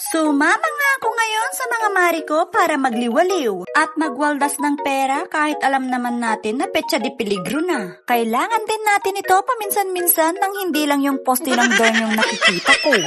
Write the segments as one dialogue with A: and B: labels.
A: Sumama nga ako ngayon sa mga mari ko para magliwaliw at magwaldas ng pera kahit alam naman natin na petsa di peligro na. Kailangan din natin ito paminsan-minsan nang hindi lang yung poste ng dorm yung nakikita ko.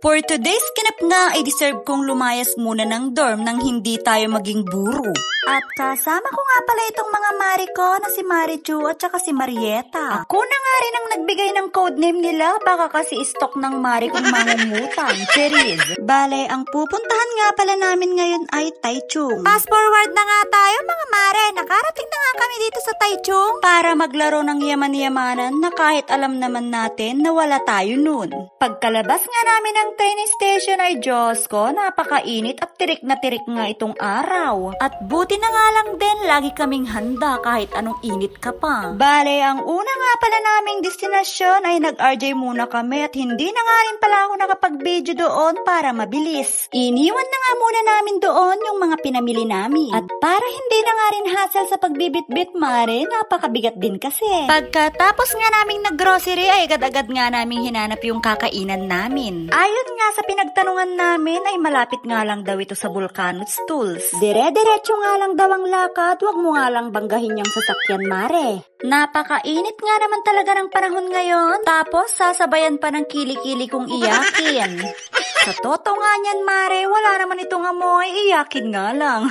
A: For today's kinap nga ay deserve kong lumayas muna ng dorm nang hindi tayo maging buro. At kasama ko nga pala itong mga mari ko na si Marichu at saka si Marieta. Ako na nga rin ang nagbigay ng codename nila, baka kasi stock ng mari kong mangungutang, Cherise. Bale, ang pupuntahan nga pala namin ngayon ay Taichung. Fast forward na nga tayo mga mare, nakarating na nga kami dito sa Taichung para maglaro ng yaman-yamanan na kahit alam naman natin na wala tayo nun. Pagkalabas nga namin ng train station ay Diyos ko, napakainit at tirik na tirik nga itong araw. At buti na nga lang din, lagi kaming handa kahit anong init ka pa. Bale, ang una nga pala naming destinasyon ay nag-RJ muna kami at hindi na nga rin pala ako nakapag-video doon para mabilis. Iniwan na nga muna namin doon yung mga pinamili namin. At para hindi na nga rin hassle sa pagbibit-bit mare, napakabigat din kasi. Pagkatapos nga naming nag-grocery ay agad-agad nga naming hinanap yung kakainan namin. Ayon nga sa pinagtanungan namin ay malapit nga lang daw ito sa Volcano Stools. Dire-diretso nga lang daw ang lakad, wag mo nga lang banggahin yung sasakyan mare. Napakainit nga naman talaga ng panahon ngayon, tapos sasabayan pa ng kilikili kong iyakin. Sa totoo nga niyan mare, wala naman itong amoy, iyakin nga lang.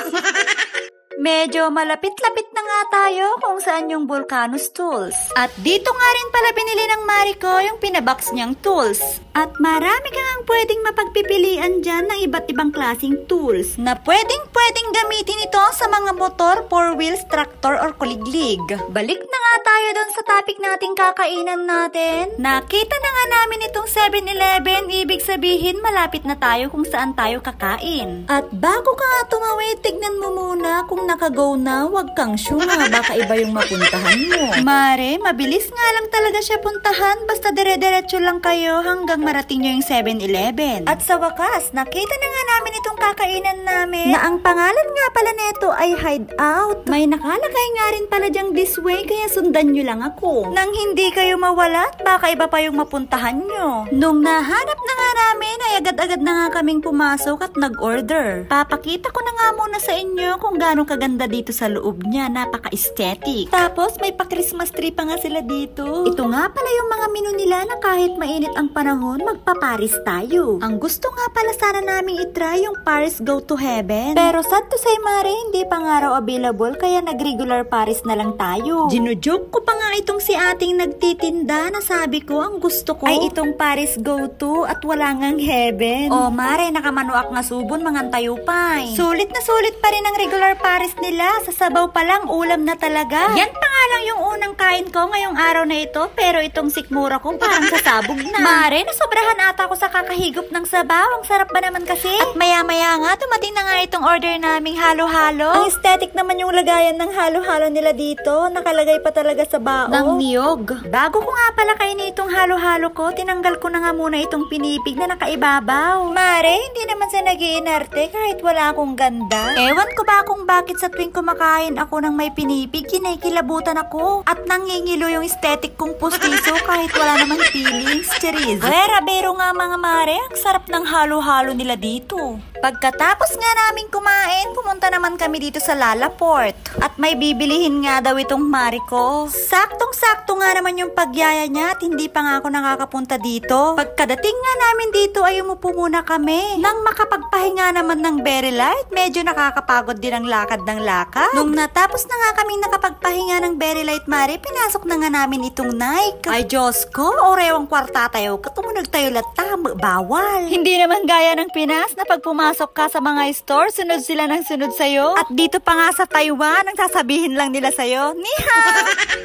A: Medyo malapit-lapit na nga tayo kung saan yung Volcano Stools. At dito nga rin pala binili ng mari ko yung pinabox niyang tools. At marami ka ngang pwedeng mapagpipilian dyan ng iba't ibang klaseng tools na pwedeng gamitin ito sa mga motor, four wheels, tractor, or kuliglig. Balik na nga tayo doon sa topic nating kakainan natin. Nakita na nga namin itong 7-Eleven, ibig sabihin malapit na tayo kung saan tayo kakain. At bago ka nga tumawid, tignan mo muna kung naka-go na, wag kang syunga, baka iba yung mapuntahan mo. Mare, mabilis nga lang talaga siya puntahan, basta dire-diretso lang kayo hanggang marating nyo yung 7-Eleven. At sa wakas, nakita na nga namin itong kakainan namin na ang pangalan nga pala neto ay Hideout. May nakalagay nga rin pala dyang this way, kaya sundan nyo lang ako. Nang hindi kayo mawalat, baka iba pa yung mapuntahan nyo. Nung nahanap na nga namin, ay agad-agad na nga kaming pumasok at nag-order. Papakita ko na nga muna sa inyo kung gaano kaganda dito sa loob niya, napaka-aesthetic. Tapos may pa-Christmas tree pa nga sila dito. Ito nga pala yung mga menu nila na kahit mainit ang panahon, magpa-Paris tayo. Ang gusto nga pala sana naming itry yung Paris Go to Heaven. Pero sad to say mare, hindi pa nga raw available kaya nag-regular Paris na lang tayo. Ginujoke ko pa nga itong si ating nagtitinda na sabi ko ang gusto ko ay itong Paris Go to at wala ngang heaven. O mare, nakamanuak nga subon mangantayo pa. Sulit na sulit pa rin ang regular Paris nila. Sa sabaw pa lang, ulam na talaga. Yan pa nga lang yung unang kain ko ngayong araw na ito, pero itong sikmura ko parang sasabog na. Mare, nasobrahan ata ako sa kakahigop ng sabaw. Ang sarap ba naman kasi? At maya-maya nga, tumating na nga itong order naming halo-halo. Ang aesthetic naman yung lagayan ng halo-halo nila dito. Nakalagay pa talaga sa bao ng niyog. Bago ko nga pala kainin itong halo-halo ko, tinanggal ko na nga muna itong pinipig na nakaibabaw. Mare, hindi naman sa nag-iinarte kahit wala akong ganda. Ewan ko ba kung bakit sa tuwing kumakain ako ng may pinipig, kinikilabutan ako. At nangingilo yung aesthetic kong pustiso kahit wala namang feelings, Cherise. Bero nga mga mare, ang sarap ng halo-halo nila dito. Pagkatapos nga namin kumain, pumunta naman kami dito sa Lalaport. At may bibilihin nga daw itong mari ko. Saktong-sakto nga naman yung pagyaya niya at hindi pa nga ako nakakapunta dito. Pagkadating nga namin dito ay umupo muna kami. Nang makapagpahinga naman ng very light, medyo nakakapagod din ang lakad ng lakad. Nung natapos na nga kaming nakapagpahinga ng very light mari, pinasok na nga namin itong Nike. Ay Diyos ko, orewang kwarta tayo, katumunag tayo latam, bawal. Hindi naman gaya ng Pinas na pag pumasok ka sa mga store, sunod sila ng sunod sa'yo. At dito pa nga sa Taiwan, ang sasabihin lang nila sa'yo, niha!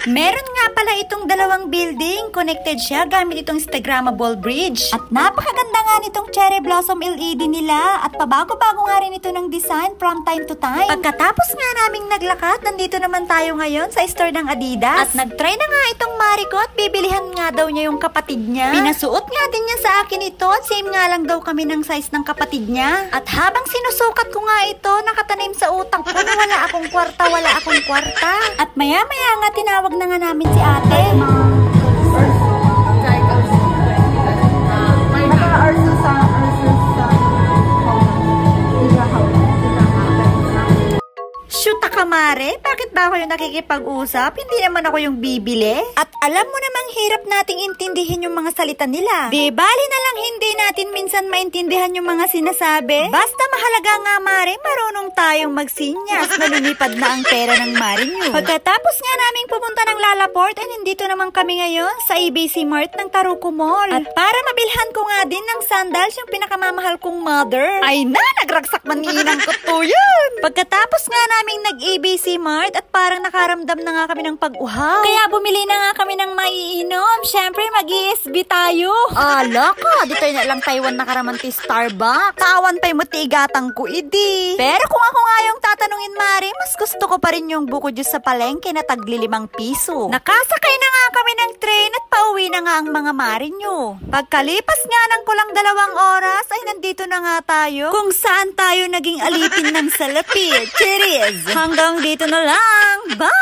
A: Meron nga pala itong dalawang building, connected siya gamit itong Instagrammable bridge. At napakaganda nga nitong cherry blossom LED nila at pabago-bago nga rin ito ng design from time to time. Pagkatapos nga naming naglakad, nandito naman tayo ngayon sa store ng Adidas. At nagtry na nga itong mari ko at bibilihan nga daw niya yung kapatid niya. Pinasuot nga din niya sa akin ito at same nga lang daw kami ng size ng kapatid niya. At habang sinusukat ko nga ito, nakatanim sa utak ko na wala akong kwarta. At maya-maya nga tinawag na nga namin si ate.
B: Naka-Ursus sa Ursus.
A: Mare? Bakit ba ako yung nakikipag-usap? Hindi naman ako yung bibili. At alam mo namang hirap nating intindihin yung mga salita nila. Di bali na lang hindi natin minsan maintindihan yung mga sinasabi. Basta mahalaga nga, Mare, marunong tayong magsinyas na lumipad na ang pera ng Mare nyo. Pagkatapos nga naming pumunta ng Lalaport, ay nandito naman kami ngayon sa ABC Mart ng Taruco Mall. At para mabilhan ko nga din ng sandals yung pinakamamahal kong mother. Ay na, nagragsak maninang ko to yun. Pagkatapos nga naming nag-ABC Mart at parang nakaramdam na nga kami ng pag-uhaw. Kaya bumili na nga kami ng maiinom. Syempre, mag-ESB tayo. Ala ka, dito na lang Taiwan nakaramanti Starbucks. Tawan pa'y matigatang ko, idi. Pero kung ako nga yung tatanungin, Mari, mas gusto ko pa rin yung buko juice sa palengke na tagli 5 piso. Nakasakay na nga kami ng train at pauwi na nga ang mga Mari nyo. Pagkalipas nga ng kulang 2 oras, ay nandito na nga tayo kung saan tayo naging alipin ng salapi. Cheers! Hanggang dito na lang. Bye!